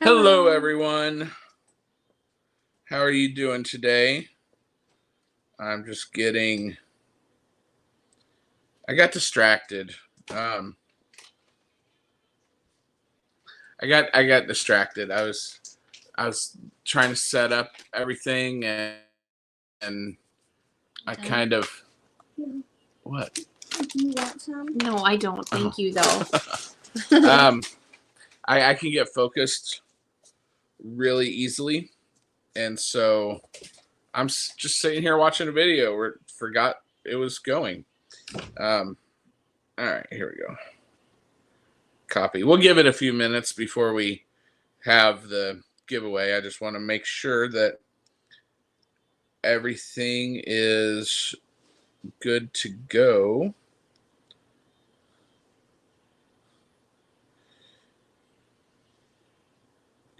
Hello, everyone. How are you doing today? I'm just getting. I got distracted. I got distracted. I was trying to set up everything and I kind of what? You want some? No, I don't. Thank you, though. I can get focused really easily, and so I'm just sitting here watching a video where forgot it was going. All right, here we go. Copy. We'll give it a few minutes before we have the giveaway. I just want to make sure that everything is good to go.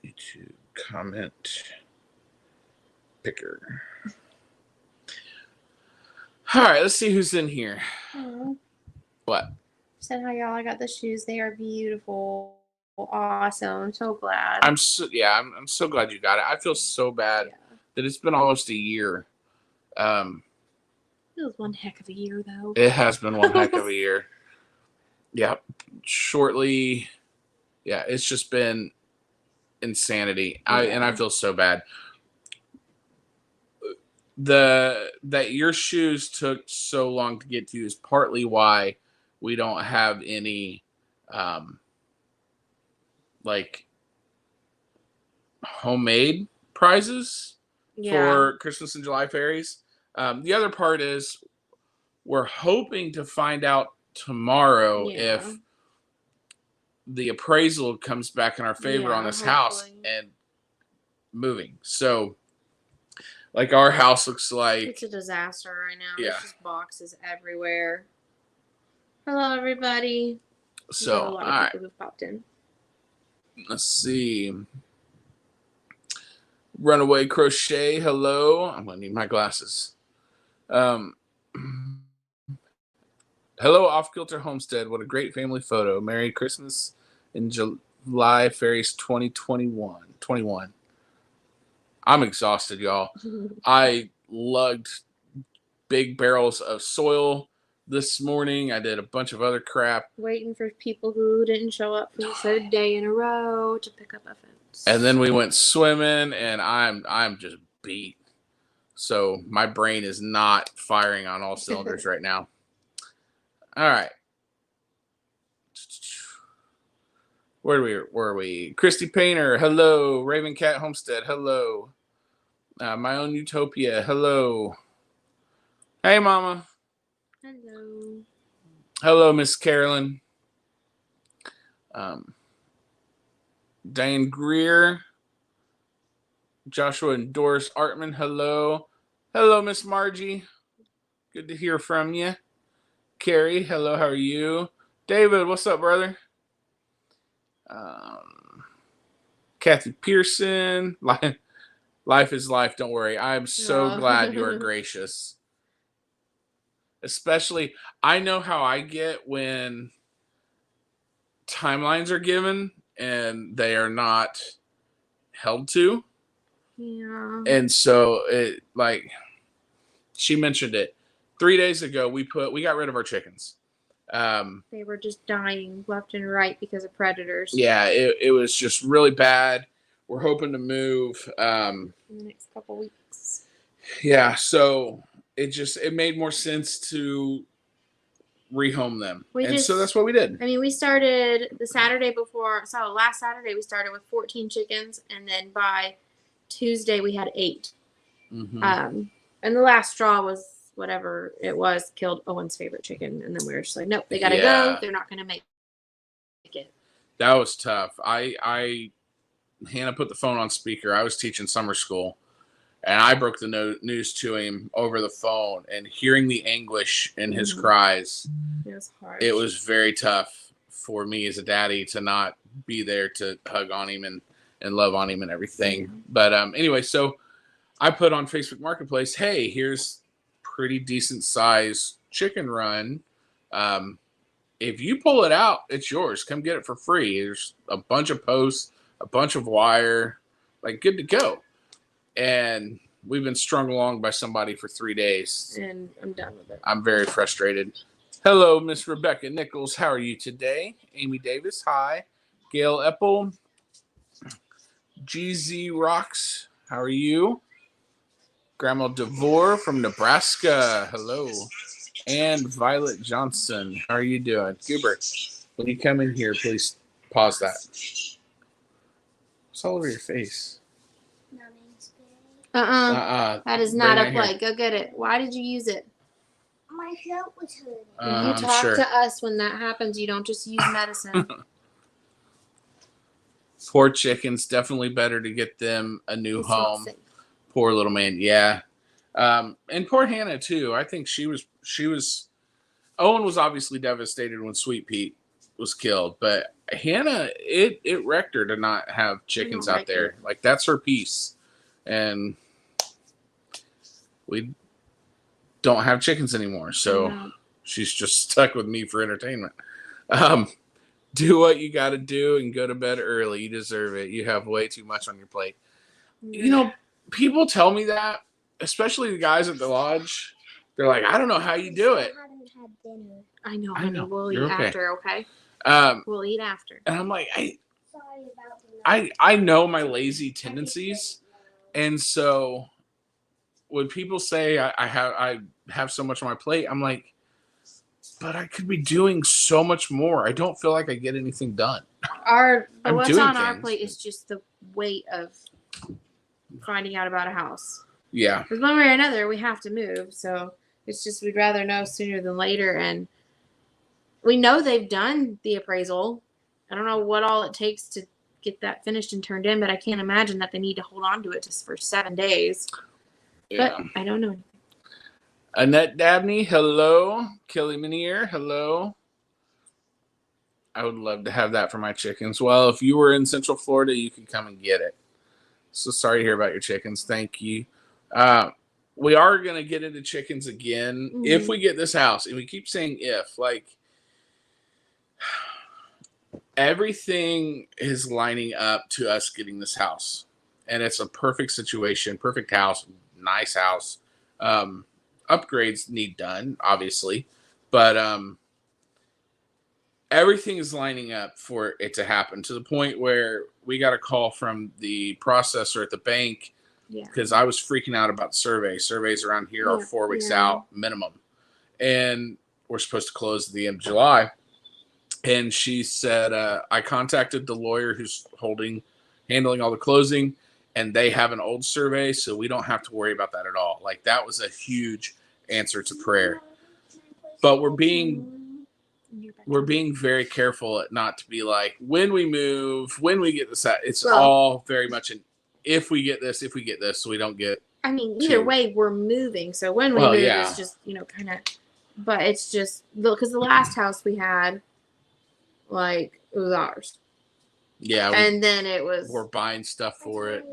YouTube comment picker. All right, let's see who's in here. What? Said hi, y'all. I got the shoes. They are beautiful. Awesome. I'm so glad. I'm so glad you got it. I feel so bad that it's been almost a year. It was one heck of a year, though. It has been one heck of a year. Yeah, shortly. Yeah, it's just been insanity. I feel so bad. That your shoes took so long to get to is partly why we don't have any like homemade prizes for Christmas and July fairies. The other part is we're hoping to find out tomorrow if the appraisal comes back in our favor on this house and moving. So like our house looks like it's a disaster right now. Yeah. There's just boxes everywhere. Hello, everybody. So, a lot all of right. people who've popped in. Let's see. Runaway Crochet, hello. I'm going to need my glasses. Hello, Off Kilter Homestead. What a great family photo. Merry Christmas in July Fairies 2021. I'm exhausted, y'all. I lugged big barrels of soil this morning. I did a bunch of other crap. Waiting for people who didn't show up for the third day in a row to pick up evidence. And then we went swimming, and I'm just beat. So my brain is not firing on all cylinders right now. All right. Where were we? Christy Painter, hello. Raven Cat Homestead, hello. My Own Utopia, hello. Hey, Mama. Hello. Hello, Miss Carolyn. Diane Greer. Joshua and Doris Artman, hello. Hello, Miss Margie. Good to hear from you. Carrie, hello, how are you? David, what's up, brother? Kathy Pearson. Life is life, don't worry. I'm so glad you are gracious. Especially, I know how I get when timelines are given and they are not held to. Yeah. And so it, like she mentioned it 3 days ago, we got rid of our chickens. They were just dying left and right because of predators. Yeah, it was just really bad. We're hoping to move in the next couple weeks. Yeah, so it made more sense to rehome them. So that's what we did. I mean, we started the Saturday before. So last Saturday we started with 14 chickens, and then by Tuesday we had 8. Mm-hmm. And the last straw was whatever it was, killed Owen's favorite chicken, and then we were just like, nope, they gotta go. They're not gonna make it. That was tough. Hannah put the phone on speaker. I was teaching summer school, and I broke the news to him over the phone, and hearing the anguish in his cries, it was hard. It was very tough for me as a daddy to not be there to hug on him and love on him and everything. Yeah. But anyway, so I put on Facebook Marketplace, hey, here's pretty decent size chicken run. If you pull it out, it's yours. Come get it for free. There's a bunch of posts a bunch of wire, like good to go. And we've been strung along by somebody for 3 days. And I'm done with it. I'm very frustrated. Hello, Miss Rebecca Nichols. How are you today? Amy Davis. Hi. Gail Eppel. GZ Rocks. How are you? Grandma DeVore from Nebraska. Hello. And Violet Johnson. How are you doing? Goober, when you come in here, please pause that. It's all over your face. That is not a play. Go get it. Why did you use it? My throat was hurting. You talk to us when that happens. You don't just use medicine. Poor chickens. Definitely better to get them a new home. Poor little man. Yeah. And poor Hannah too. I think she was Owen was obviously devastated when Sweet Pete was killed, but Hannah, it wrecked her to not have chickens out there. Like, that's her piece. And we don't have chickens anymore, so she's just stuck with me for entertainment. Do what you got to do and go to bed early. You deserve it. You have way too much on your plate. You know, people tell me that, especially the guys at the lodge. They're like, I don't know how you do it. I know, honey. We'll eat after, okay? We'll eat after. And I'm like, I know my lazy tendencies, and so when people say I have so much on my plate, I'm like, but I could be doing so much more. I don't feel like I get anything done. What's on our plate is just the weight of finding out about a house. Yeah. Because one way or another, we have to move. So it's just we'd rather know sooner than later. And we know they've done the appraisal. I don't know what all it takes to get that finished and turned in, but I can't imagine that they need to hold on to it just for 7 days. Yeah. But I don't know. Annette Dabney, hello. Kelly Minier, hello. I would love to have that for my chickens. Well, if you were in Central Florida, you could come and get it. So sorry to hear about your chickens. Thank you. We are going to get into chickens again if we get this house. And we keep saying if. Like, everything is lining up to us getting this house. And it's a perfect situation, perfect house, nice house. Upgrades need done, obviously. But everything is lining up for it to happen to the point where we got a call from the processor at the bank because I was freaking out about surveys. Surveys around here are 4 weeks out minimum. And we're supposed to close at the end of July. And she said, I contacted the lawyer who's handling all the closing, and they have an old survey, so we don't have to worry about that at all. Like, that was a huge answer to prayer. But we're being very careful not to be like, when we move, when we get this out, it's all very much an if we get this, so we don't get. I mean, either way, we're moving. So when we move, it's just, kind of, but it's just, because the last house we had, like, it was ours. Yeah. And then it was. We're buying stuff for it.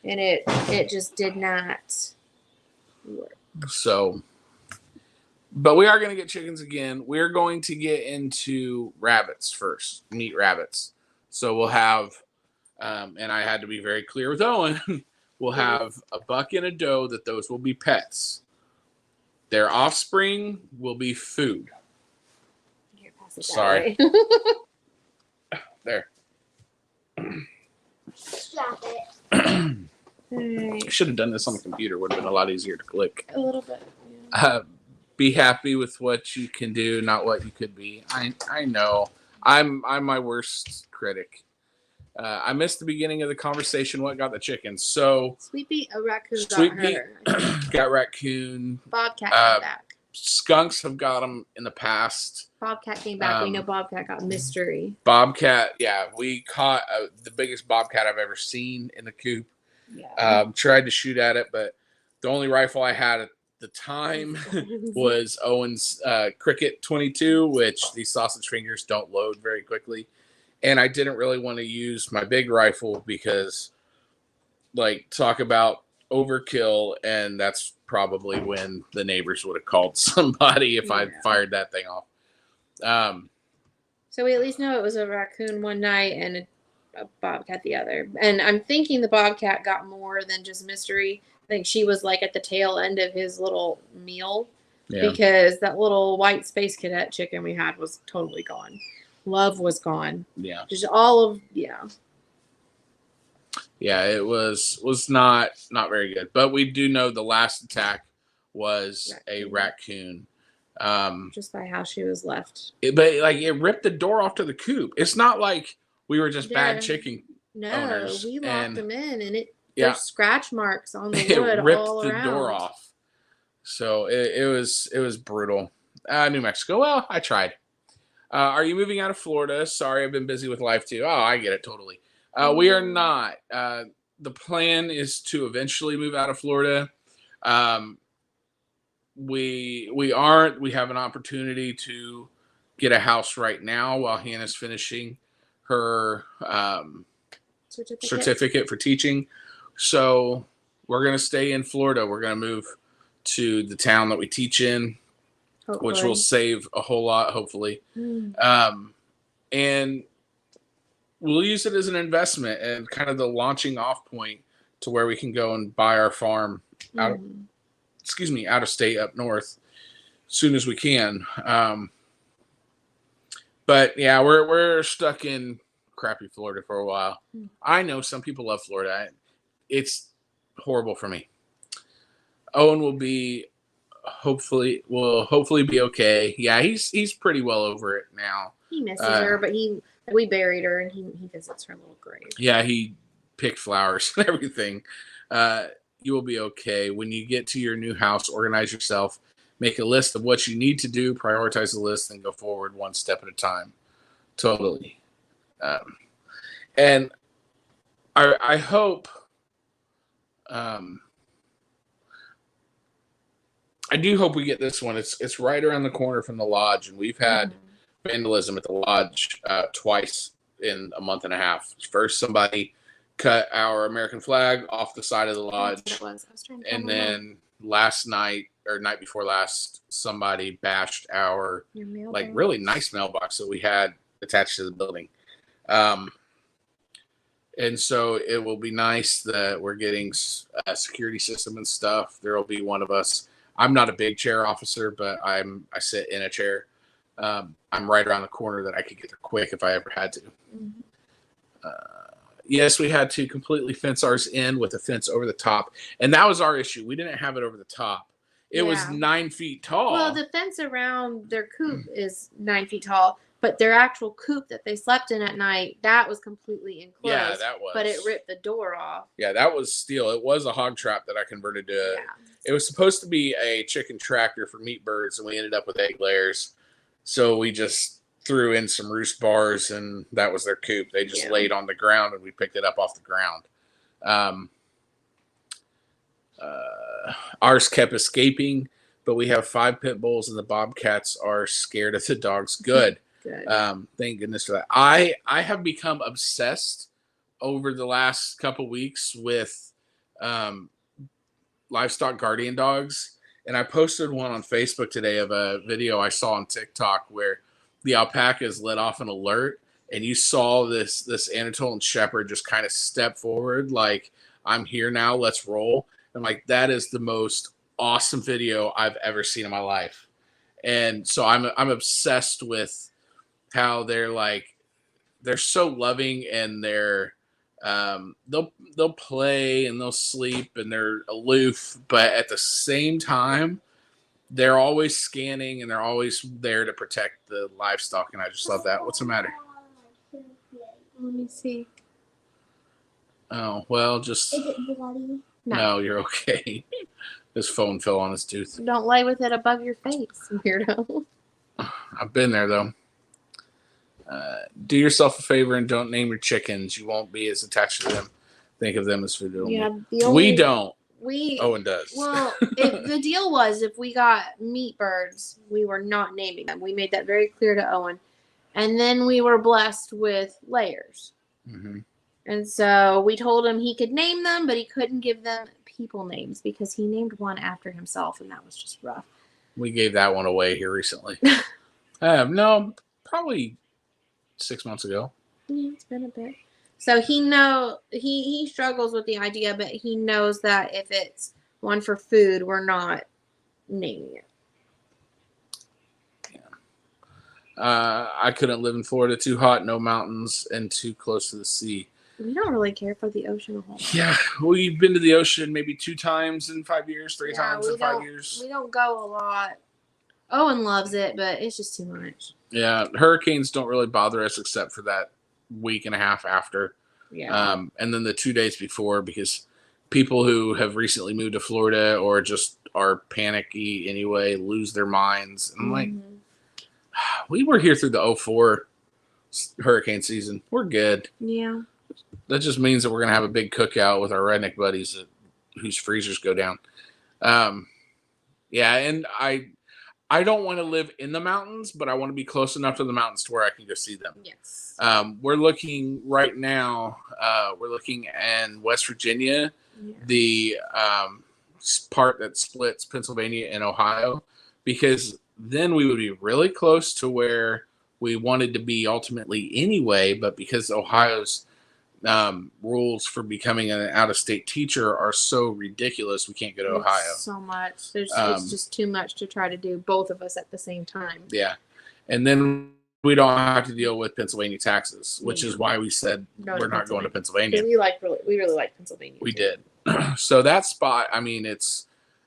And it just did not work. So, but we are going to get chickens again. We're going to get into rabbits first, meat rabbits. So we'll have, and I had to be very clear with Owen, we'll have a buck and a doe that those will be pets. Their offspring will be food. Here, pass it Sorry. There. Stop it. I should have done this on the computer. Would have been a lot easier to click. A little bit. Yeah. Be happy with what you can do, not what you could be. I know. I'm my worst critic. I missed the beginning of the conversation. What got the chickens? So Sweet Pete, a raccoon got raccoon. Bobcat came back. Skunks have got them in the past. Bobcat came back. We know Bobcat got mystery. Bobcat, we caught the biggest bobcat I've ever seen in the coop. Yeah. Tried to shoot at it, but the only rifle I had at the time was Owen's Cricket 22, which these sausage fingers don't load very quickly. And I didn't really want to use my big rifle because, like, talk about overkill, and that's probably when the neighbors would have called somebody if I fired that thing off. So we at least know it was a raccoon one night, and a bobcat the other. And I'm thinking the bobcat got more than just mystery. I think she was like at the tail end of his little meal because that little white space cadet chicken we had was totally gone. Love was gone. Yeah. Just all of Yeah, it was not very good. But we do know the last attack was a raccoon. Just by how she was left. But like it ripped the door off to the coop. It's not like we were just bad chicken owners. We locked them in, and there's scratch marks on the wood it ripped all the around. door off. So it was brutal. New Mexico. Well, I tried. Are you moving out of Florida? Sorry, I've been busy with life too. Oh, I get it totally. We are not. The plan is to eventually move out of Florida. We aren't. We have an opportunity to get a house right now while Hannah's finishing her certificate for teaching. So we're going to stay in Florida. We're going to move to the town that we teach in, which will save a whole lot, hopefully. And we'll use it as an investment and kind of the launching off point to where we can go and buy our farm out of state up north as soon as we can. But yeah, we're stuck in crappy Florida for a while. I know some people love Florida. It's horrible for me. Owen will hopefully be okay. Yeah, he's pretty well over it now. He misses her, but we buried her and he visits her little grave. Yeah, he picked flowers and everything. You will be okay. When you get to your new house, organize yourself, make a list of what you need to do, prioritize the list, and go forward one step at a time. Totally. And I hope, I do hope we get this one. It's right around the corner from the lodge, and we've had vandalism at the lodge twice in a month and a half. First, somebody cut our American flag off the side of the lodge, and then last night or night before last, somebody bashed our like really nice mailbox that we had attached to the building. And so it will be nice that we're getting a security system and stuff. There will be one of us. I'm not a big chair officer, but I sit in a chair. I'm right around the corner that I could get there quick if I ever had to. Yes, we had to completely fence ours in with a fence over the top. And that was our issue. We didn't have it over the top. It was 9 feet tall. Well, the fence around their coop is 9 feet tall, but their actual coop that they slept in at night, that was completely enclosed. Yeah, that was. But it ripped the door off. Yeah, that was steel. It was a hog trap that I converted to. It was supposed to be a chicken tractor for meat birds, and we ended up with egg layers. So we just threw in some roost bars, and that was their coop. They just laid on the ground, and we picked it up off the ground. Ours kept escaping, but we have 5 pit bulls, and the bobcats are scared of the dogs. Good. Thank goodness for that. I have become obsessed over the last couple weeks with livestock guardian dogs. And I posted one on Facebook today of a video I saw on TikTok where the alpacas let off an alert, and you saw this Anatolian shepherd just kind of step forward like, I'm here now, let's roll. And like, that is the most awesome video I've ever seen in my life. And so I'm obsessed with how they're so loving, and they'll play and they'll sleep and they're aloof, but at the same time they're always scanning and they're always there to protect the livestock, and I just love that. What's the matter? Let me see. Oh, well, just... Is it bloody? No, you're okay. His phone fell on his tooth. Don't lay with it above your face, weirdo. I've been there, though. Do yourself a favor and don't name your chickens. You won't be as attached to them. Think of them as food. Yeah, we don't. Owen does. Well, the deal was if we got meat birds, we were not naming them. We made that very clear to Owen. And then we were blessed with layers. Mm-hmm. And so we told him he could name them, but he couldn't give them people names because he named one after himself, and that was just rough. We gave that one away here recently. No, probably 6 months ago. Yeah, it's been a bit. So he struggles with the idea, but he knows that if it's one for food, we're not naming it. I couldn't live in Florida. Too hot, no mountains, and too close to the sea. We don't really care for the ocean a whole lot. Yeah, we've been to the ocean maybe 2 times in 5 years, 3 Yeah, times we in 5 don't- years. We don't go a lot. Owen loves it, but it's just too much. Yeah, hurricanes don't really bother us except for that week and a half after. Yeah. And then the 2 days before, because people who have recently moved to Florida or just are panicky anyway lose their minds. And I'm like, we were here through the 2004 hurricane season. We're good. Yeah. That just means that we're going to have a big cookout with our redneck buddies whose freezers go down. Yeah, and I don't want to live in the mountains, but I want to be close enough to the mountains to where I can go see them. Yes. We're looking right now. We're looking in West Virginia, the part that splits Pennsylvania and Ohio, because then we would be really close to where we wanted to be ultimately anyway. But because Ohio's rules for becoming an out-of-state teacher are so ridiculous, we can't go to Ohio. So much. It's just too much to try to do both of us at the same time. Yeah. And then we don't have to deal with Pennsylvania taxes, which is why we said we're not going to Pennsylvania. We really like Pennsylvania. We did. So that spot, I mean, it's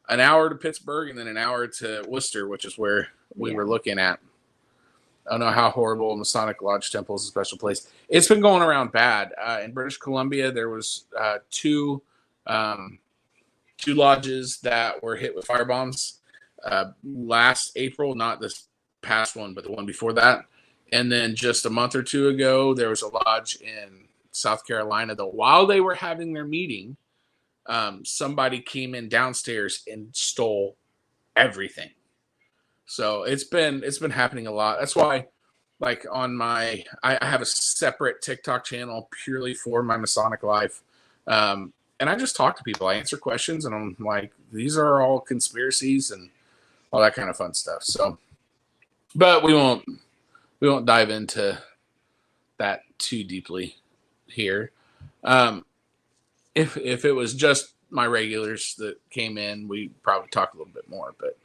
an hour to Pittsburgh and then an hour to Worcester, which is where we were looking at. I don't know how horrible Masonic Lodge Temple is a special place. It's been going around bad. In British Columbia, there was two lodges that were hit with firebombs last April, not this past one, but the one before that. And then just a month or two ago, there was a lodge in South Carolina that while they were having their meeting, somebody came in downstairs and stole everything. So it's been happening a lot. That's why, like I have a separate TikTok channel purely for my Masonic life. And I just talk to people. I answer questions and I'm like, these are all conspiracies and all that kind of fun stuff. So, but we won't dive into that too deeply here. If it was just my regulars that came in, we'd probably talk a little bit more, but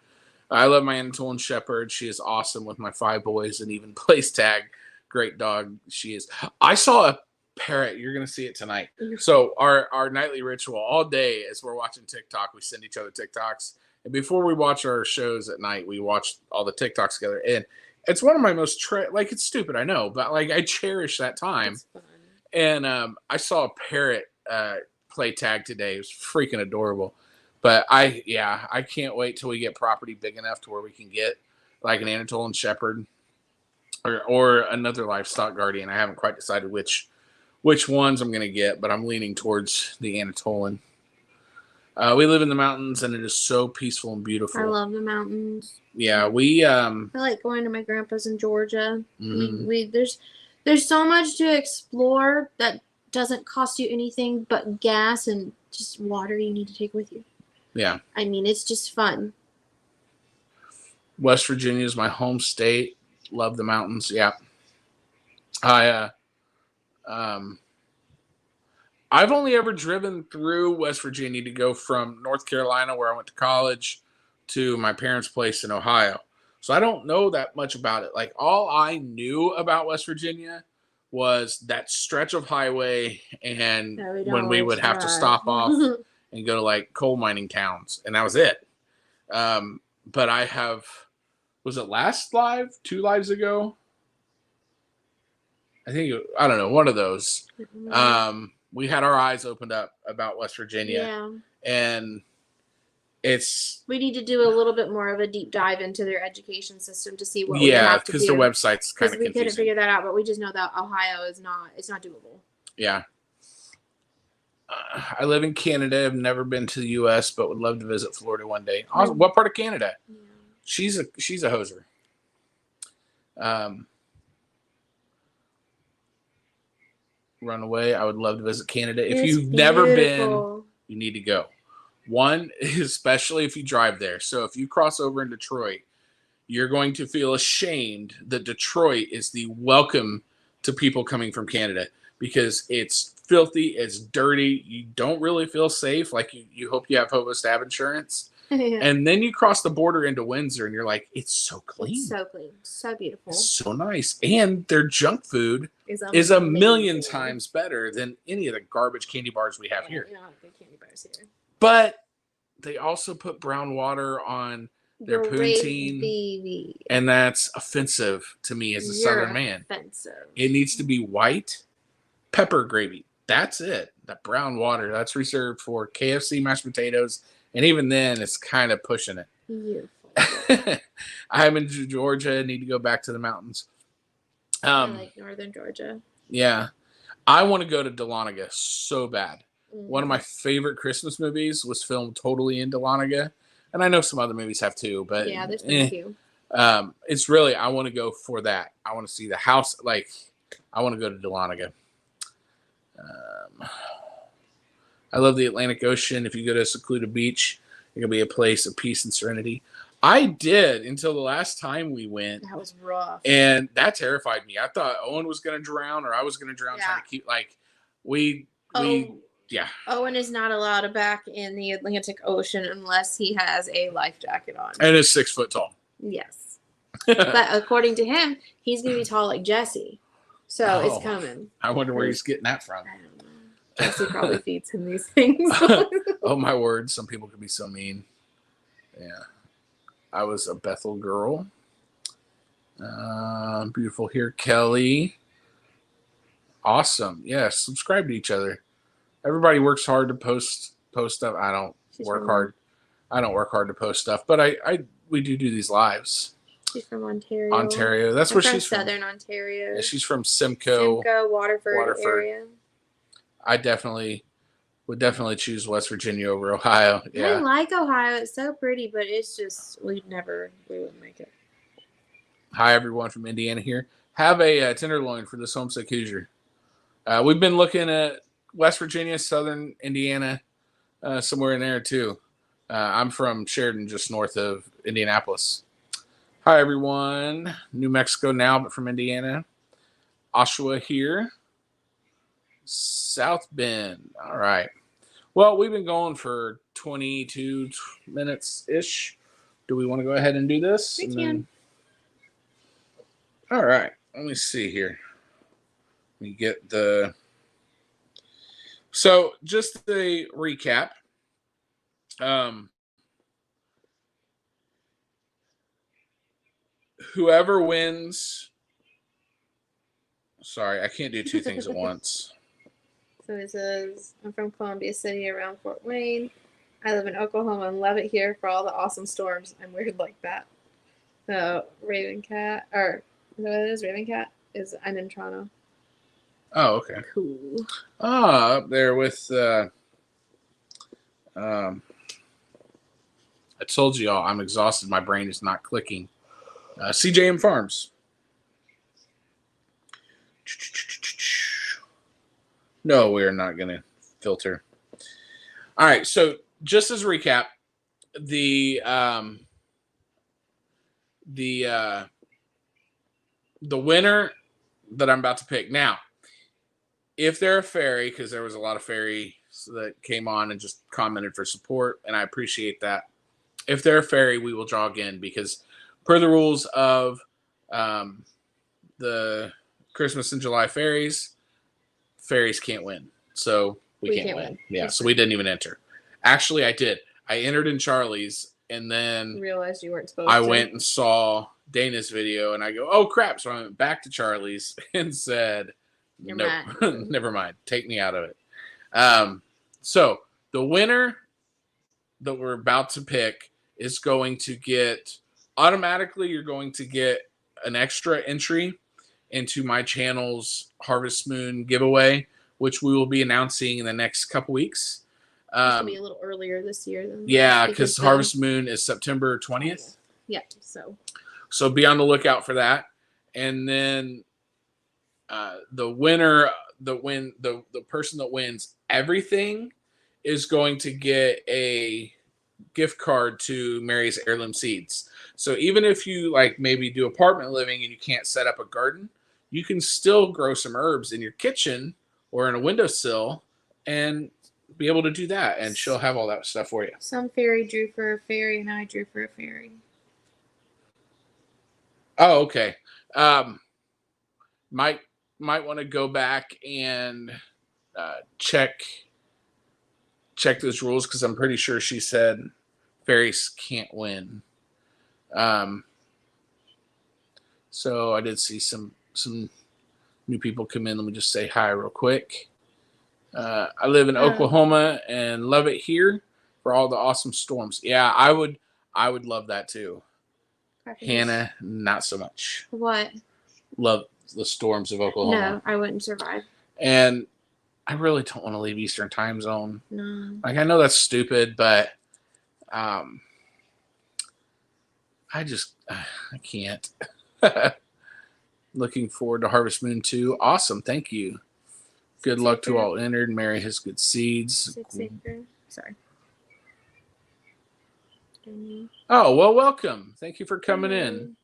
I love my Anatolian Shepherd. She is awesome with my 5 boys and even plays tag. Great dog. She is. I saw a parrot. You're going to see it tonight. So our nightly ritual all day as we're watching TikTok, we send each other TikToks. And before we watch our shows at night, we watch all the TikToks together. And it's one of my most, it's stupid, I know, but like I cherish that time. And I saw a parrot play tag today. It was freaking adorable. But I can't wait till we get property big enough to where we can get like an Anatolian Shepherd or another livestock guardian. I haven't quite decided which ones I'm going to get, but I'm leaning towards the Anatolian. We live in the mountains, and it is so peaceful and beautiful. I love the mountains. Yeah, I like going to my grandpa's in Georgia. Mm-hmm. There's so much to explore that doesn't cost you anything but gas and just water you need to take with you. Yeah. I mean, it's just fun. West Virginia is my home state. Love the mountains. Yeah. I've only ever driven through West Virginia to go from North Carolina, where I went to college, to my parents' place in Ohio. So I don't know that much about it. Like, all I knew about West Virginia was that stretch of highway and when we would have to stop off and go to like coal mining towns, and that was it. But I have, was it last live, 2 lives ago? I don't know, one of those. We had our eyes opened up about West Virginia, and we need to do a little bit more of a deep dive into their education system to see what we have to do. because the website's kind of confusing. We couldn't figure that out, but we just know that Ohio is not doable. Yeah. I live in Canada. I've never been to the U.S., but would love to visit Florida one day. What part of Canada? Yeah. She's a hoser. Runaway. I would love to visit Canada. If you've never been, you need to go. One, especially if you drive there. So if you cross over in Detroit, you're going to feel ashamed that Detroit is the welcome to people coming from Canada. because it's filthy, it's dirty. You don't really feel safe. Like you hope you have Hobo Stab insurance. Yeah. And then you cross the border into Windsor and you're like, it's so clean. It's so clean. So beautiful. It's so nice. And their junk food is amazing. a million times better than any of the garbage candy bars we have here. We don't have good candy bars here. But they also put brown water on their poutine. And that's offensive to me as a Southern man. Offensive. It needs to be white pepper gravy. That's it. That brown water, that's reserved for KFC mashed potatoes. And even then, it's kind of pushing it. Beautiful. I'm in Georgia. Need to go back to the mountains. I like northern Georgia. Yeah. I want to go to Dahlonega so bad. One of my favorite Christmas movies was filmed totally in Dahlonega. And I know some other movies have too. But yeah, there's been a few. It's really, I want to go for that. I want to see the house. Like, I want to go to Dahlonega. I love the Atlantic Ocean. If you go to a secluded beach, it can be a place of peace and serenity. I did until the last time we went. That was rough. And that terrified me. I thought Owen was going to drown or I was going to drown trying to keep, like, yeah. Owen is not allowed back in the Atlantic Ocean unless he has a life jacket on. And is 6 foot tall. Yes. But according to him, he's going to be tall like Jesse. So it's coming. I wonder where he's getting that from. I don't know. Jesse probably feeds him these things. Oh, my word. Some people can be so mean. Yeah. I was a Bethel girl. Beautiful here. Kelly. Awesome. Yeah. Subscribe to each other. Everybody works hard to post stuff. I don't work hard. I don't work hard to post stuff, but we do these lives. She's from Ontario. Ontario. That's where she's from. Southern Ontario. Yeah, she's from Simcoe. Waterford area. I would definitely choose West Virginia over Ohio. Yeah. I like Ohio. It's so pretty, but it's just we wouldn't make it. Hi, everyone from Indiana here. Have a tenderloin for this homesick Hoosier. We've been looking at West Virginia, Southern Indiana, somewhere in there too. I'm from Sheridan, just north of Indianapolis. Hi, everyone. New Mexico now, but from Indiana. Oshawa here. South Bend. All right. Well, we've been going for 22 minutes-ish. Do we want to go ahead and do this? We can. All right. Let me see here. Let me get the... So, just a recap. Whoever wins... Sorry, I can't do two things at once. So it says, I'm from Columbia City around Fort Wayne. I live in Oklahoma and love it here for all the awesome storms. I'm weird like that. So Raven Cat, or is that what it is? Raven Cat I'm in Toronto. Oh, okay. Cool. Up there with I told you all I'm exhausted. My brain is not clicking. CJM Farms. No, we are not going to filter. All right, so just as a recap, the winner that I'm about to pick now, if they're a fairy, because there was a lot of fairies that came on and just commented for support, and I appreciate that. If they're a fairy, we will draw again, because per the rules of the Christmas in July fairies can't win. So we can't win. Yeah, so we didn't even enter. Actually, I did. I entered in Charlie's, and then realized you weren't supposed to. I went and saw Dana's video, and I go, oh, crap. So I went back to Charlie's and said, nope, never mind. Take me out of it. So the winner that we're about to pick is going to get, automatically, you're going to get an extra entry into my channel's Harvest Moon giveaway, which we will be announcing in the next couple weeks. It's going to be a little earlier this year. Because Harvest Moon is September 20th. Yeah, so be on the lookout for that. And then the winner, the person that wins everything is going to get a gift card to Mary's Heirloom Seeds. So even if you like maybe do apartment living and you can't set up a garden, you can still grow some herbs in your kitchen or in a windowsill and be able to do that. And she'll have all that stuff for you. Some fairy drew for a fairy, and I drew for a fairy. Oh, okay. Might want to go back and check those rules, because I'm pretty sure she said fairies can't win. So I did see some new people come in. Let me just say hi real quick. I live in Oklahoma and love it here for all the awesome storms. Yeah, I would love that too. Hannah, not so much. What? Love the storms of Oklahoma. No, I wouldn't survive. And I really don't want to leave Eastern time zone. No. Like, I know that's stupid, but I can't. Looking forward to Harvest Moon 2. Awesome. Thank you. Good luck to all entered. Mary has good seeds. 6 acre. Sorry. Oh, well, welcome. Thank you for coming in.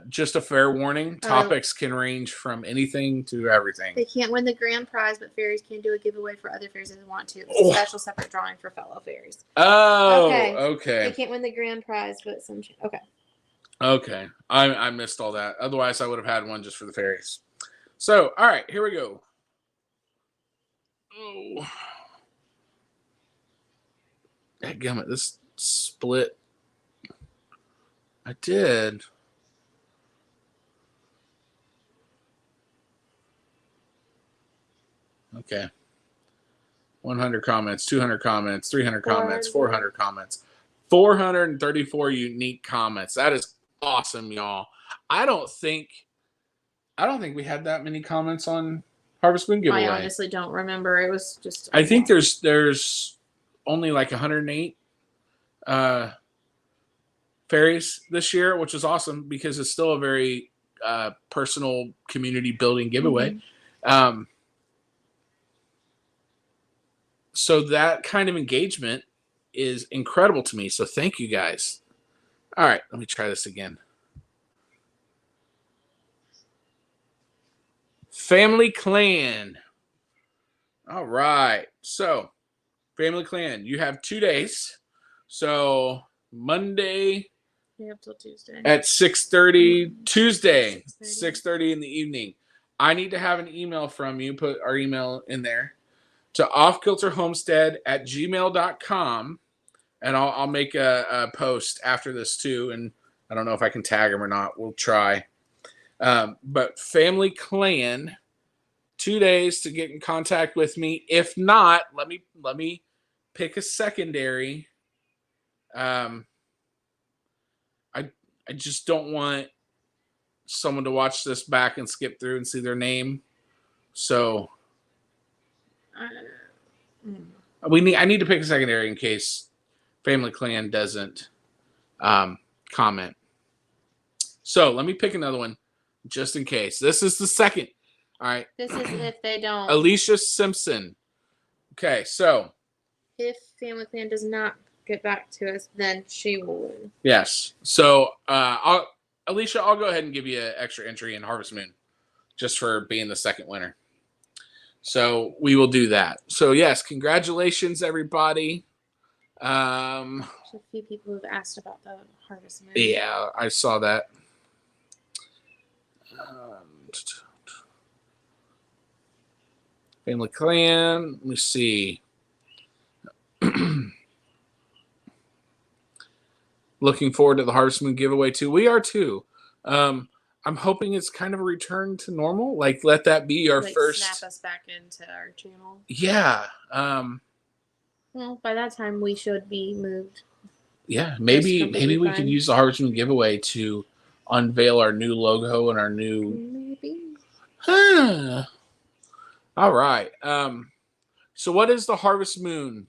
Just a fair warning, topics can range from anything to everything. They can't win the grand prize, but fairies can do a giveaway for other fairies if they want to. It's a special separate drawing for fellow fairies. Oh, okay. They can't win the grand prize, but some... Okay. Okay. I missed all that. Otherwise, I would have had one just for the fairies. So, all right, here we go. Oh. Dadgummit, this split. I did. Okay. 100 comments, 200 comments, 300 comments, 400 comments. 434 unique comments. That is awesome, y'all. I don't think we had that many comments on Harvest Moon giveaway. I honestly don't remember. It was just... I think there's only like 108 fairies this year, which is awesome because it's still a very personal community building giveaway. Mm-hmm. So that kind of engagement is incredible to me. So thank you guys. All right, let me try this again. Family Clan. All right. So, Family Clan, you have 2 days. So, Monday up till Tuesday at 6:30, Tuesday 6:30 in the evening. I need to have an email from you. Put our email in there to offkilterhomestead@gmail.com, and I'll make a post after this too. And I don't know if I can tag them or not. We'll try. But Family Clan, 2 days to get in contact with me. If not, let me pick a secondary. I just don't want someone to watch this back and skip through and see their name. So I need to pick a secondary in case Family Clan doesn't comment. So let me pick another one just in case. This is the second. All right. This is if they don't. Alicia Simpson. Okay, so if Family Clan does not get back to us, then she will win. Yes. So Alicia, I'll go ahead and give you an extra entry in Harvest Moon just for being the second winner. So we will do that. So yes, congratulations, everybody. There's a few people who've asked about the Harvest Moon. Yeah, I saw that. Family Clan. Let me see. Looking forward to the Harvest Moon giveaway too. We are too. I'm hoping it's kind of a return to normal. Like, let that be our first. Snap us back into our channel. Yeah. Well, by that time we should be moved. Yeah, maybe we could use the Harvest Moon giveaway to unveil our new logo and our new. Maybe. Huh. All right. So what is the Harvest Moon?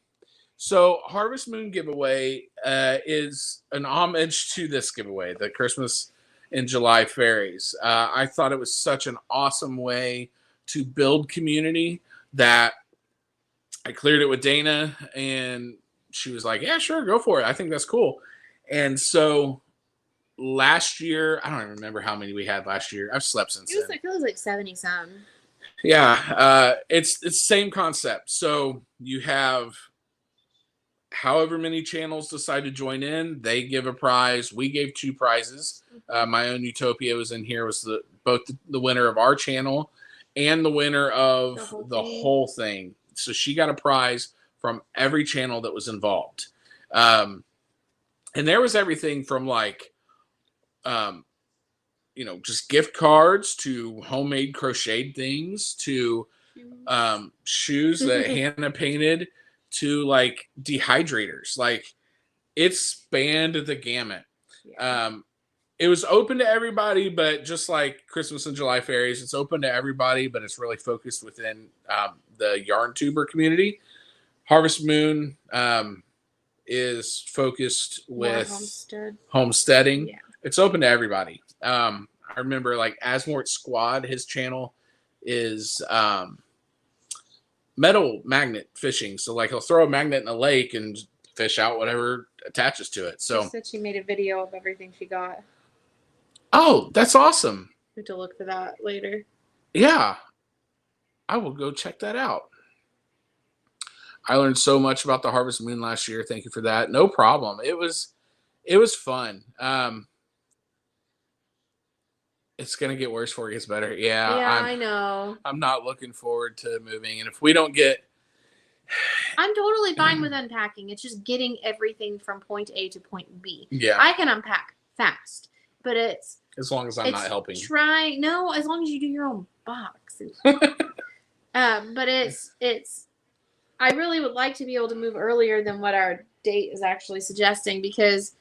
So Harvest Moon giveaway is an homage to this giveaway, the Christmas in July fairies. I thought it was such an awesome way to build community that I cleared it with Dana, and she was like, yeah, sure, go for it. I think that's cool. And so last year, I don't even remember how many we had last year. I've slept since then. It was like 70 some. Yeah, it's the same concept. So you have however many channels decide to join in, they give a prize. We gave 2 prizes. My own Utopia was in here, was both the winner of our channel and the winner of the whole thing. So she got a prize from every channel that was involved. And there was everything from like, just gift cards to homemade crocheted things to shoes that Hannah painted to like dehydrators. Like it spanned the gamut. Yeah. It was open to everybody, but just like Christmas and July fairies, it's open to everybody, but it's really focused within the yarn tuber community. Harvest Moon is focused with homesteading. Yeah. It's open to everybody. I remember like Asmort Squad, his channel is metal magnet fishing. So like he'll throw a magnet in a lake and fish out whatever attaches to it. So she said she made a video of everything she got. Oh, that's awesome. We have to look for that later. Yeah. I will go check that out. I learned so much about the Harvest Moon last year. Thank you for that. No problem. It was fun. It's gonna get worse before it gets better. Yeah, I know. I'm not looking forward to moving, and if we don't get, I'm totally fine with unpacking. It's just getting everything from point A to point B. Yeah, I can unpack fast, but it's as long as I'm not helping. As long as you do your own box. But it's. I really would like to be able to move earlier than what our date is actually suggesting because,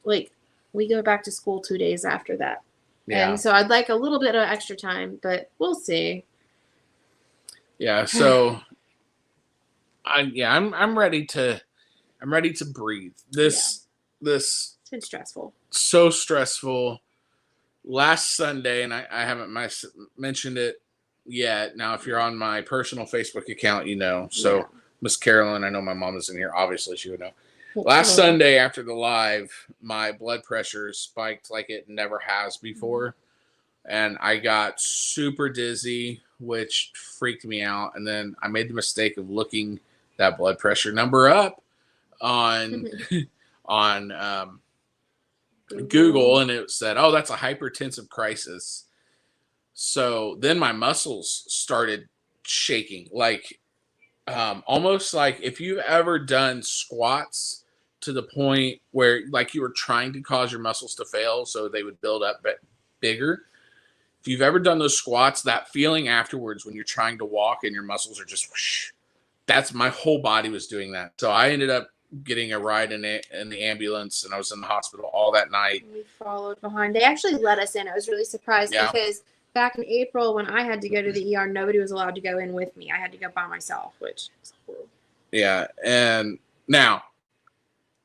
like, we go back to school 2 days after that. Yeah. And so I'd like a little bit of extra time, but we'll see. Yeah. So, I'm ready to breathe. This it's been stressful. So stressful. Last Sunday, and I haven't mentioned it yet. Now, if you're on my personal Facebook account, you know. So, Miss Carolyn, I know my mom is in here. Obviously, she would know. Last Sunday after the live, my blood pressure spiked like it never has before. And I got super dizzy, which freaked me out. And then I made the mistake of looking that blood pressure number up on Google, and it said, "Oh, that's a hypertensive crisis." So then my muscles started shaking, like almost like if you've ever done squats to the point where like you were trying to cause your muscles to fail so they would build up bigger. If you've ever done those squats, that feeling afterwards when you're trying to walk and your muscles are just whoosh, that's my whole body was doing that. So I ended up getting a ride in the ambulance, and I was in the hospital all that night. We followed behind. They actually let us in. I was really surprised because back in April when I had to go to the ER, nobody was allowed to go in with me. I had to go by myself, which is horrible. Yeah, and now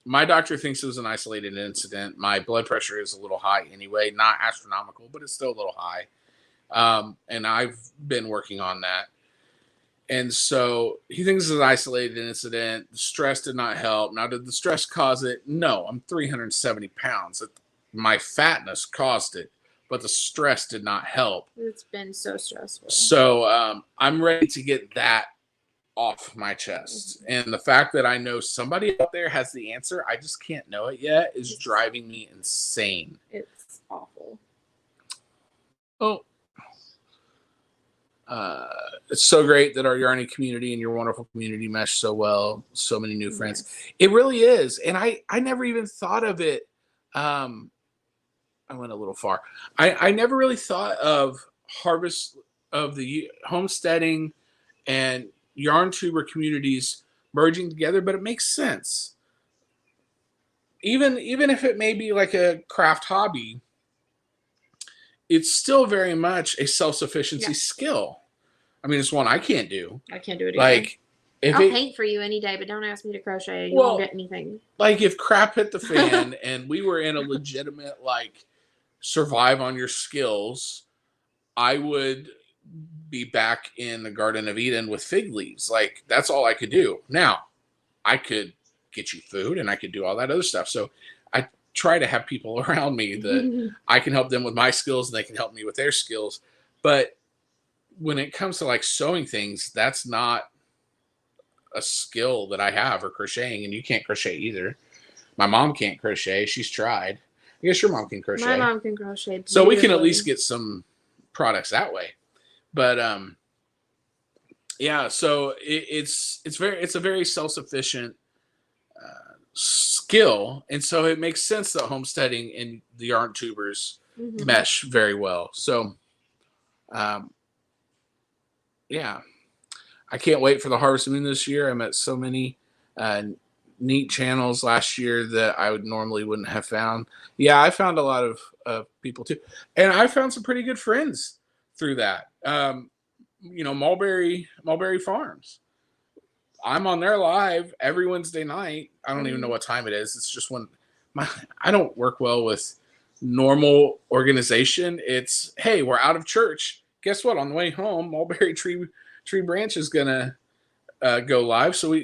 my doctor thinks it was an isolated incident. My blood pressure is a little high anyway, not astronomical, but it's still a little high. And I've been working on that. And so he thinks it's an isolated incident. The stress did not help. Now, did the stress cause it? No, I'm 370 pounds. My fatness caused it, but the stress did not help. It's been so stressful. So I'm ready to get that off my chest. And the fact that I know somebody out there has the answer, I just can't know it yet, is driving me insane. It's awful. Oh. It's so great that our yarning community and your wonderful community mesh so well. So many new friends. It really is. And I never even thought of it. I went a little far. I never really thought of harvest of the homesteading and yarn tuber communities merging together, but it makes sense. Even if it may be like a craft hobby, it's still very much a self-sufficiency skill. I mean, it's one I can't do. I can't do it like either. I'll paint for you any day, but don't ask me to crochet. You won't get anything. Like if crap hit the fan and we were in a legitimate like survive on your skills, I would be back in the Garden of Eden with fig leaves. Like that's all I could do. Now I could get you food and I could do all that other stuff. So I try to have people around me that I can help them with my skills and they can help me with their skills. But when it comes to like sewing things, that's not a skill that I have, or crocheting, and you can't crochet either. My mom can't crochet. She's tried. I guess your mom can crochet. My mom can crochet. So we can at beautifully. least get some products that way. But yeah, so it's a very self-sufficient skill, and so it makes sense that homesteading and the yarn tubers mesh very well. So yeah, I can't wait for the Harvest Moon this year. I met so many neat channels last year that I would normally wouldn't have found. Yeah, I found a lot of people too, and I found some pretty good friends through that. Mulberry Farms. I'm on there live every Wednesday night. I don't even know what time it is. It's just when I don't work well with normal organization. It's, hey, we're out of church. Guess what? On the way home, Mulberry Tree Branch is gonna go live. So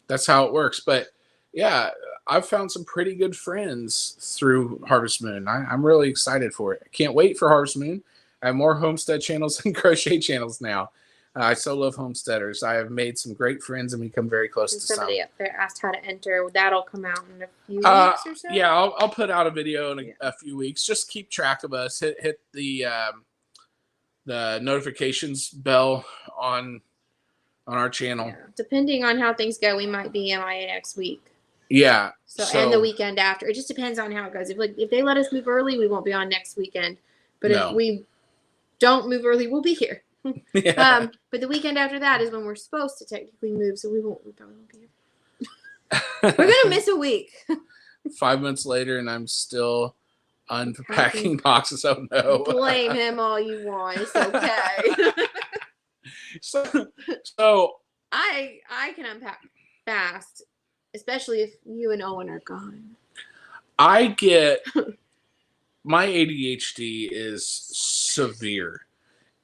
that's how it works. But yeah, I've found some pretty good friends through Harvest Moon. I'm really excited for it. I can't wait for Harvest Moon. I have more homestead channels and crochet channels now. I so love homesteaders. I have made some great friends and become very close to some. Somebody up there asked how to enter. That'll come out in a few weeks or so. Yeah, I'll put out a video in a few weeks. Just keep track of us. Hit the notifications bell on our channel. Yeah. Depending on how things go, we might be MIA next week. Yeah. So and the weekend after. It just depends on how it goes. If they let us move early, we won't be on next weekend. But if we don't move early, we'll be here. Yeah. But the weekend after that is when we're supposed to technically move, so we probably won't be here. We're gonna miss a week. 5 months later, and I'm still unpacking boxes. Oh no! Blame him all you want. It's okay. so I can unpack fast, especially if you and Owen are gone. I get my ADHD is severe.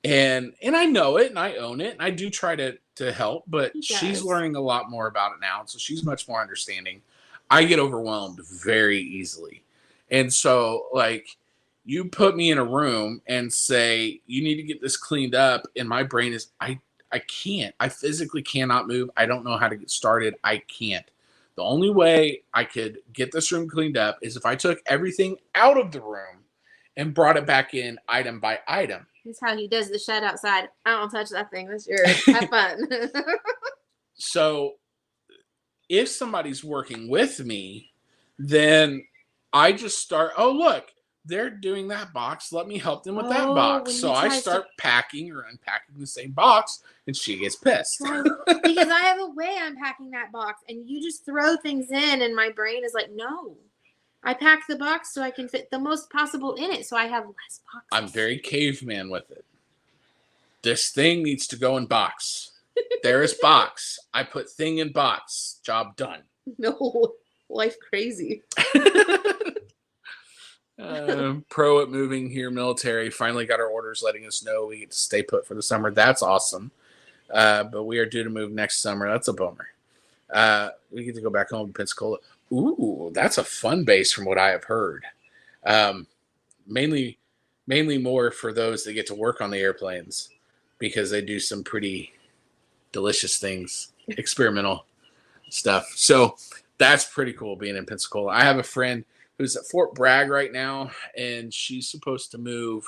And I know it, and I own it, and I do try to help, but she's learning a lot more about it now, so she's much more understanding. I get overwhelmed very easily. And so, like, you put me in a room and say, you need to get this cleaned up, and my brain is, I can't. I physically cannot move. I don't know how to get started. I can't. The only way I could get this room cleaned up is if I took everything out of the room and brought it back in item by item. That's how he does the shed outside. I don't touch that thing. That's yours. Have fun. So if somebody's working with me, then I just start, oh, look, they're doing that box. Let me help them with that box. So I start packing or unpacking the same box, and she gets pissed. Because I have a way I'm packing that box, and you just throw things in, and my brain is like, no. I pack the box so I can fit the most possible in it, so I have less boxes. I'm very caveman with it. This thing needs to go in box. There is box. I put thing in box. Job done. No, life crazy. Pro at moving here, military. Finally got our orders letting us know we get to stay put for the summer. That's awesome. But we are due to move next summer. That's a bummer. We get to go back home to Pensacola. Ooh, that's a fun base from what I have heard. Mainly more for those that get to work on the airplanes because they do some pretty delicious things, experimental stuff. So that's pretty cool being in Pensacola. I have a friend who's at Fort Bragg right now, and she's supposed to move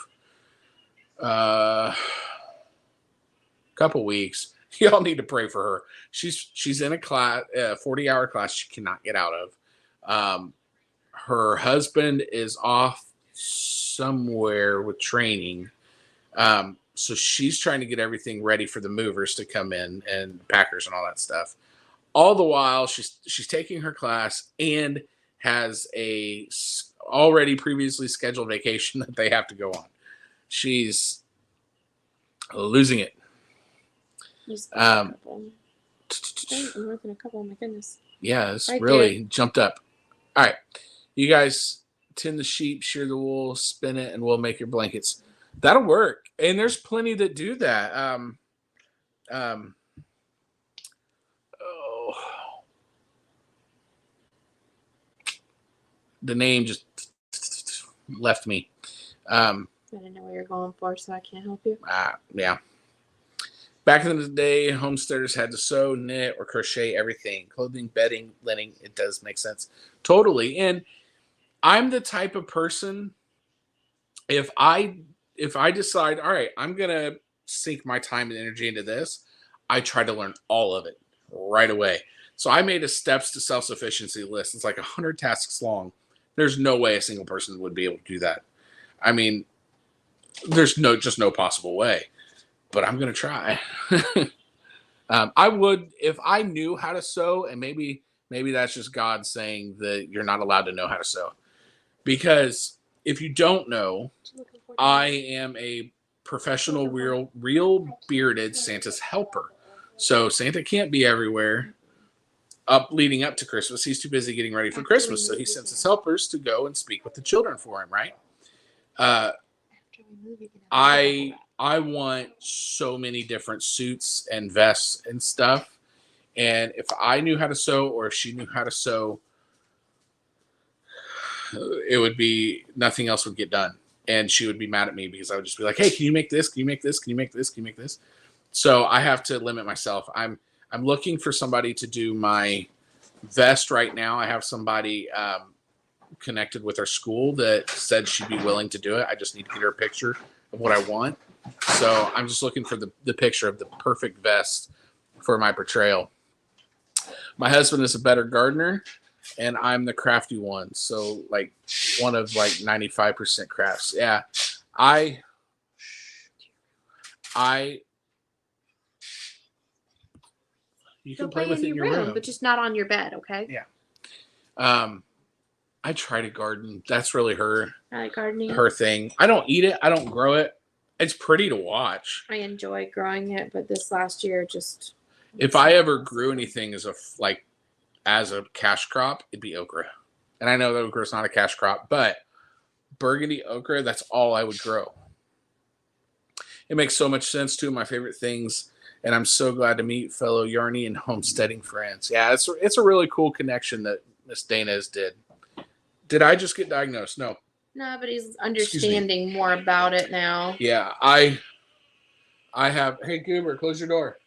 couple weeks. Y'all need to pray for her. She's in a class, 40-hour class she cannot get out of. Her husband is off somewhere with training. So she's trying to get everything ready for the movers to come in and packers and all that stuff. All the while, she's taking her class and has a already previously scheduled vacation that they have to go on. She's losing it. I'm working a couple. Oh my goodness. Yeah, it's right really there. Jumped up. All right. You guys tend the sheep, shear the wool, spin it, and we'll make your blankets. That'll work. And there's plenty that do that. The name just left me. I didn't know what you're going for, so I can't help you. Yeah. Back in the day, homesteaders had to sew, knit, or crochet everything. Clothing, bedding, linen. It does make sense. Totally. And I'm the type of person, if I decide, all right, I'm going to sink my time and energy into this, I try to learn all of it right away. So I made a steps to self-sufficiency list. It's like 100 tasks long. There's no way a single person would be able to do that. I mean, there's just no possible way. But I'm going to try. I would, if I knew how to sew, and maybe that's just God saying that you're not allowed to know how to sew. Because if you don't know, I am a professional, real bearded Santa's helper. So Santa can't be everywhere leading up to Christmas. He's too busy getting ready for Christmas. So he sends his helpers to go and speak with the children for him, right? I want so many different suits and vests and stuff. And if I knew how to sew, or if she knew how to sew, it would be, nothing else would get done. And she would be mad at me because I would just be like, hey, can you make this? Can you make this? Can you make this? Can you make this? So I have to limit myself. I'm looking for somebody to do my vest right now. I have somebody connected with our school that said she'd be willing to do it. I just need to get her a picture of what I want. So I'm just looking for the picture of the perfect vest for my portrayal. My husband is a better gardener, and I'm the crafty one. So like one of like 95% crafts. Yeah. You can play with it in your room, but just not on your bed, okay? Yeah. I try to garden. That's really her gardening. Her thing. I don't eat it. I don't grow it. It's pretty to watch. I enjoy growing it, but this last year just. If I ever grew anything as a cash crop, it'd be okra. And I know that okra is not a cash crop, but burgundy okra, that's all I would grow. It makes so much sense. Two of my favorite things. And I'm so glad to meet fellow Yarny and homesteading friends. Yeah, it's a really cool connection that Miss Dana's did. Did I just get diagnosed? No. No, but he's understanding more about it now. Yeah, I have. Hey, Goober, close your door.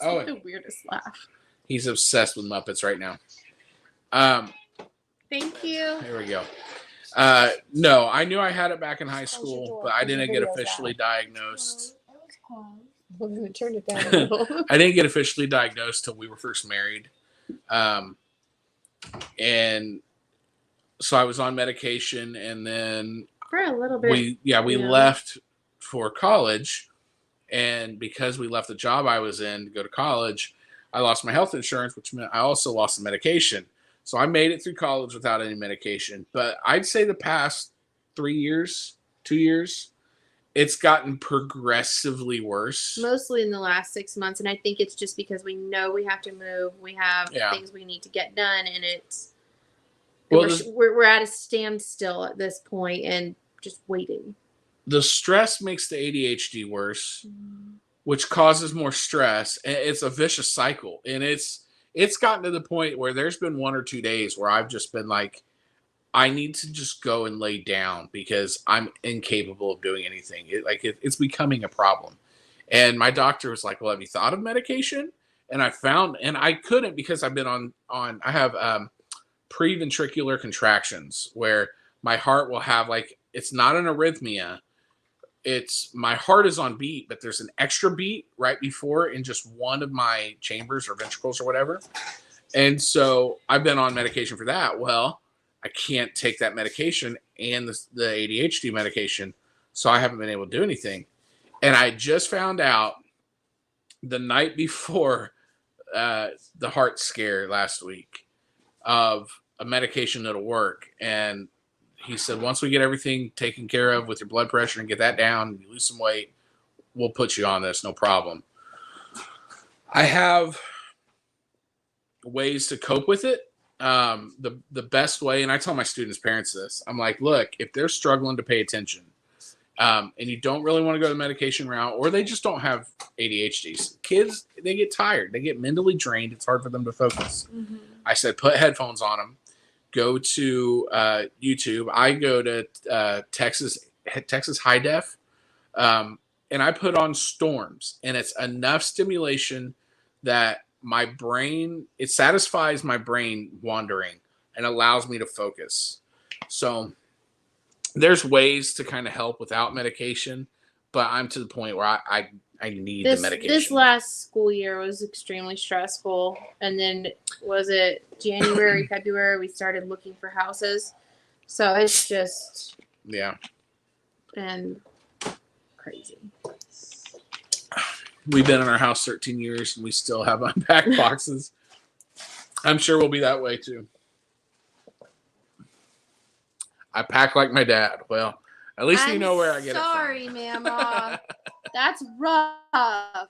It's the weirdest laugh. He's obsessed with Muppets right now. Thank you. There we go. No, I knew I had it back in high school, but I didn't get officially diagnosed. Well, then turn it down a little. I didn't get officially diagnosed till we were first married. And so I was on medication, and then for a little bit. We left for college, and because we left the job I was in to go to college, I lost my health insurance, which meant I also lost the medication. So I made it through college without any medication. But I'd say the past 2 years, it's gotten progressively worse. Mostly in the last 6 months. And I think it's just because we know we have to move. We have things we need to get done. And we're at a standstill at this point and just waiting. The stress makes the ADHD worse, which causes more stress. And it's a vicious cycle. And it's gotten to the point where there's been 1 or 2 days where I've just been like, I need to just go and lay down because I'm incapable of doing anything. It's becoming a problem. And my doctor was like, well, have you thought of medication? And I couldn't because I've been on I have preventricular contractions where my heart will have it's not an arrhythmia. It's my heart is on beat, but there's an extra beat right before in just one of my chambers or ventricles or whatever. And so I've been on medication for that. Well, I can't take that medication and the ADHD medication, so I haven't been able to do anything. And I just found out the night before the heart scare last week of a medication that'll work. And he said, once we get everything taken care of with your blood pressure and get that down, and you lose some weight, we'll put you on this, no problem. I have ways to cope with it. The best way, and I tell my students' parents this, I'm like, look, if they're struggling to pay attention, and you don't really want to go the medication route, or they just don't have ADHD, kids, they get tired, they get mentally drained, it's hard for them to focus. I said, put headphones on them, go to YouTube. I go to Texas High Def, and I put on storms, and it's enough stimulation that my brain, it satisfies my brain wandering and allows me to focus. So there's ways to kind of help without medication, but I'm to the point where I need the medication. This last school year was extremely stressful. And then was it January, February, we started looking for houses. So it's just been crazy. We've been in our house 13 years and we still have unpacked boxes. I'm sure we'll be that way too. I pack like my dad. Well, at least we know where I get it from. Sorry, Mama. That's rough.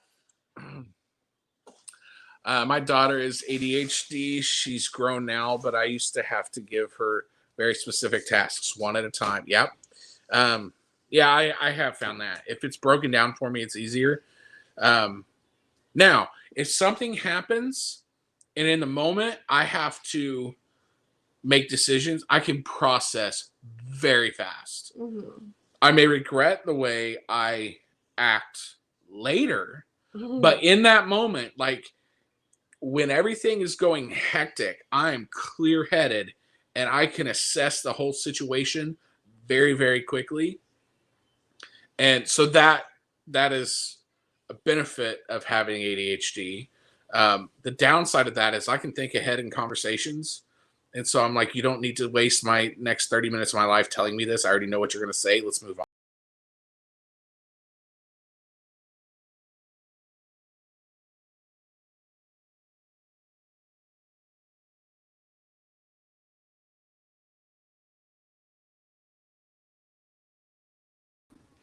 My daughter is ADHD. She's grown now, but I used to have to give her very specific tasks one at a time. Yep. I have found that. If it's broken down for me, it's easier. Now, if something happens and in the moment I have to make decisions, I can process very fast. Mm-hmm. I may regret the way I act later, but in that moment, like when everything is going hectic, I'm clear-headed and I can assess the whole situation very, very quickly. And so that is a benefit of having ADHD. The downside of that is I can think ahead in conversations. And so I'm like, you don't need to waste my next 30 minutes of my life telling me this. I already know what you're going to say. Let's move on.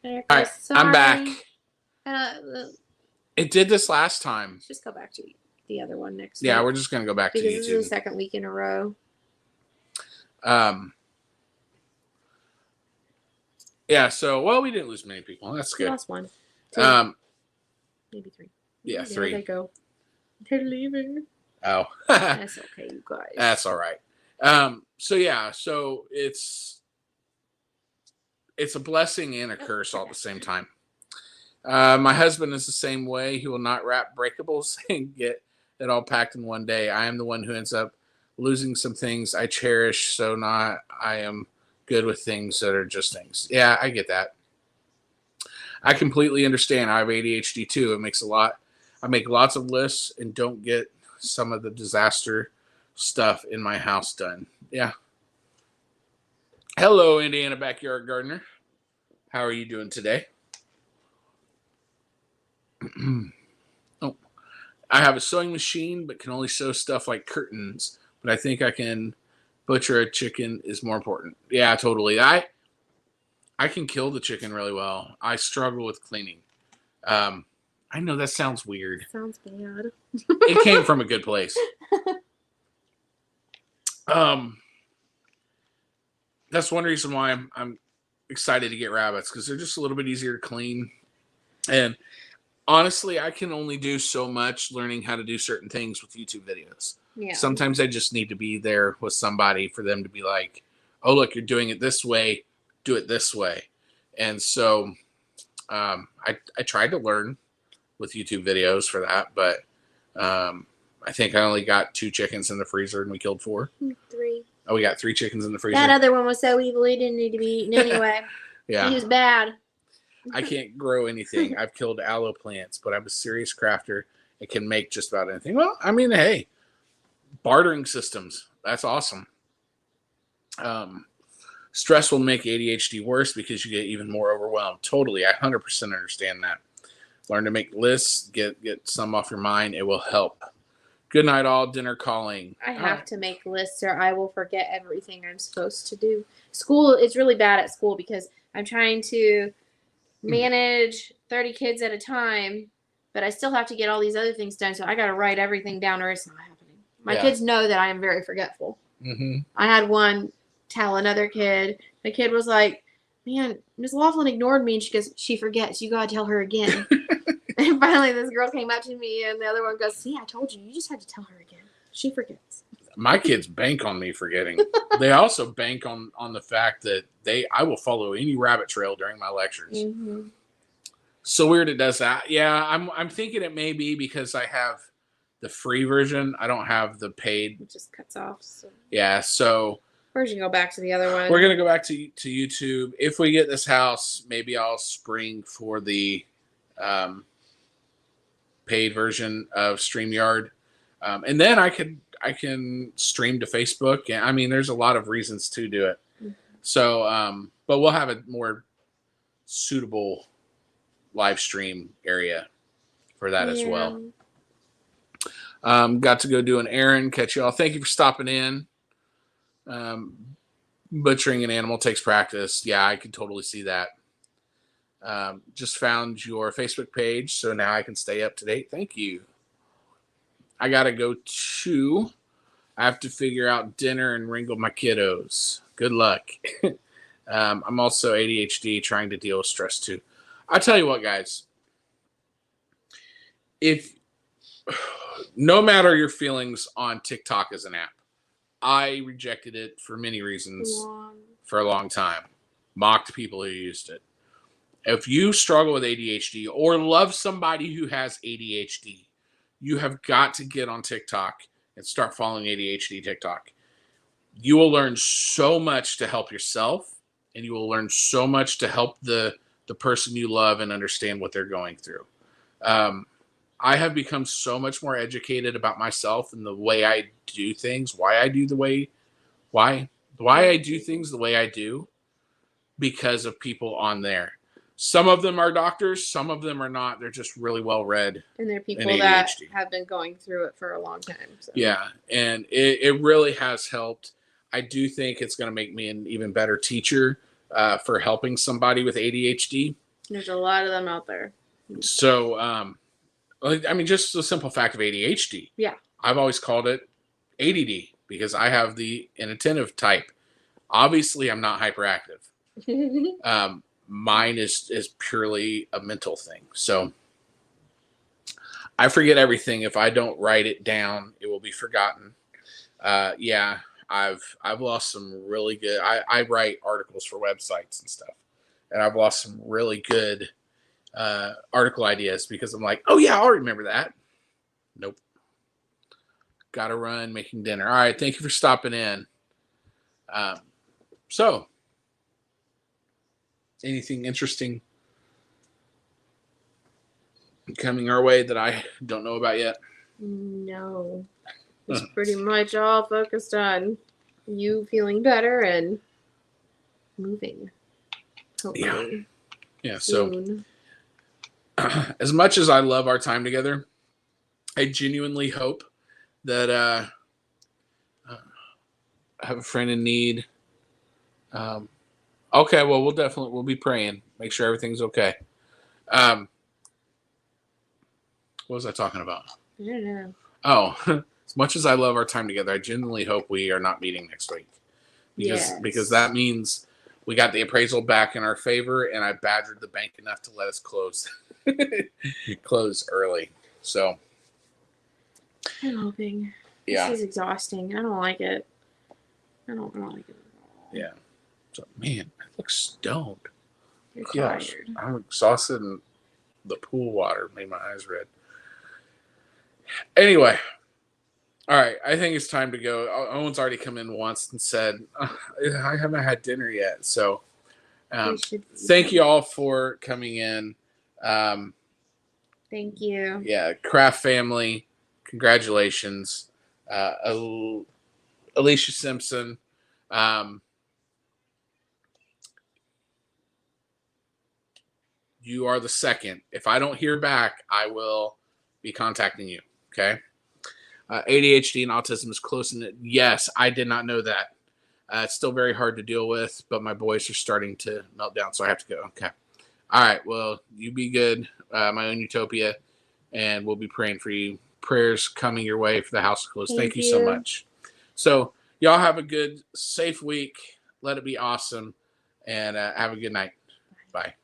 All right, I'm back. It did this last time. Just go back to the other one next week. We're just going to go back to YouTube. Because this is the second week in a row. So, we didn't lose many people. That's good. We lost one. Two. Maybe three. Yeah, there 3. They go. They're leaving. Oh. That's okay, you guys. That's all right. So it's a blessing and a curse all at the same time. My husband is the same way. He will not wrap breakables and get it all packed in one day. I am the one who ends up losing some things I cherish, I am good with things that are just things. Yeah, I get that. I completely understand. I have ADHD too. I make lots of lists and don't get some of the disaster stuff in my house done. Yeah. Hello, Indiana Backyard Gardener. How are you doing today? I have a sewing machine, but can only sew stuff like curtains. But I think I can butcher a chicken is more important. Yeah, totally. I can kill the chicken really well. I struggle with cleaning. I know that sounds weird. Sounds bad. It came from a good place. That's one reason why I'm excited to get rabbits, because they're just a little bit easier to clean. And honestly, I can only do so much learning how to do certain things with YouTube videos. Yeah. Sometimes I just need to be there with somebody for them to be like, oh, look, you're doing it this way. Do it this way. And so I tried to learn with YouTube videos for that, but I think I only got 2 chickens in the freezer and we killed 4. 3. Oh, we got 3 chickens in the freezer. That other one was so evil he didn't need to be eaten anyway. Yeah. He was bad. I can't grow anything. I've killed aloe plants, but I'm a serious crafter. It can make just about anything. Well, I mean, hey, bartering systems. That's awesome. Stress will make ADHD worse because you get even more overwhelmed. Totally. I 100% understand that. Learn to make lists. Get some off your mind. It will help. Good night, all. Dinner calling. I have to make lists or I will forget everything I'm supposed to do. School, it's really bad at school because I'm trying to manage 30 kids at a time, but I still have to get all these other things done. So I got to write everything down or it's not happening. My kids know that I am very forgetful. Mm-hmm. I had one tell another kid. The kid was like, man, Miss Laughlin ignored me. And she goes, she forgets. You got to tell her again. And finally this girl came up to me and the other one goes, see, I told you. You just had to tell her again. She forgets. My kids bank on me forgetting. They also bank on the fact that I will follow any rabbit trail during my lectures. Mm-hmm. So weird it does that. Yeah, I'm thinking it may be because I have the free version. I don't have the paid. It just cuts off. So. Yeah, so Where's you go back to the other one? we're gonna go back to YouTube. If we get this house, maybe I'll spring for the paid version of StreamYard, and then I can stream to Facebook. And I mean, there's a lot of reasons to do it. Mm-hmm. So, but we'll have a more suitable live stream area for that as well. Got to go do an errand. Catch y'all. Thank you for stopping in. Butchering an animal takes practice. Yeah, I can totally see that. Just found your Facebook page, so now I can stay up to date. Thank you. I gotta go to. I have to figure out dinner and wrangle my kiddos. Good luck. I'm also ADHD, trying to deal with stress too. I'll tell you what, guys. No matter your feelings on TikTok as an app, I rejected it for many reasons for a long time. Mocked people who used it. If you struggle with ADHD or love somebody who has ADHD, you have got to get on TikTok and start following ADHD TikTok. You will learn so much to help yourself, and you will learn so much to help the person you love and understand what they're going through. I have become so much more educated about myself and the way I do things, why I do things the way I do, because of people on there. Some of them are doctors, some of them are not. They're just really well read. And they're people that have been going through it for a long time. So. Yeah, and it really has helped. I do think it's going to make me an even better teacher for helping somebody with ADHD. There's a lot of them out there. So, I mean, just the simple fact of ADHD. Yeah. I've always called it ADD because I have the inattentive type. Obviously, I'm not hyperactive. Mine is purely a mental thing. So I forget everything. If I don't write it down, it will be forgotten. Yeah, I've lost some really good. I write articles for websites and stuff, and I've lost some really good article ideas because I'm like, oh yeah, I'll remember that. Nope. Gotta run, making dinner. All right, thank you for stopping in. So, anything interesting coming our way that I don't know about yet? No. It's pretty much all focused on you feeling better and moving. Hopefully. Yeah. Soon. So, as much as I love our time together, I genuinely hope that I have a friend in need. Okay, well, we'll be praying. Make sure everything's okay. What was I talking about? I don't know. Oh, as much as I love our time together, I genuinely hope we are not meeting next week. Because that means we got the appraisal back in our favor, and I badgered the bank enough to let us close early. So I'm hoping. Yeah. This is exhausting. I don't like it. I don't like it at all. Yeah. So, man, I look stoned. You're Gosh, tired. I'm exhausted, and the pool water made my eyes red. Anyway, all right, I think it's time to go. Owen's already come in once and said, I haven't had dinner yet. So thank you all for coming in. Thank you. Yeah, Kraft family, congratulations. Alicia Simpson. You are the second. If I don't hear back, I will be contacting you. Okay. ADHD and autism is close in it. Yes, I did not know that. It's still very hard to deal with, but my boys are starting to melt down, so I have to go. Okay. All right. Well, you be good, my own utopia, and we'll be praying for you. Prayers coming your way for the house to close. Thank you so much. So y'all have a good, safe week. Let it be awesome, and have a good night. Bye.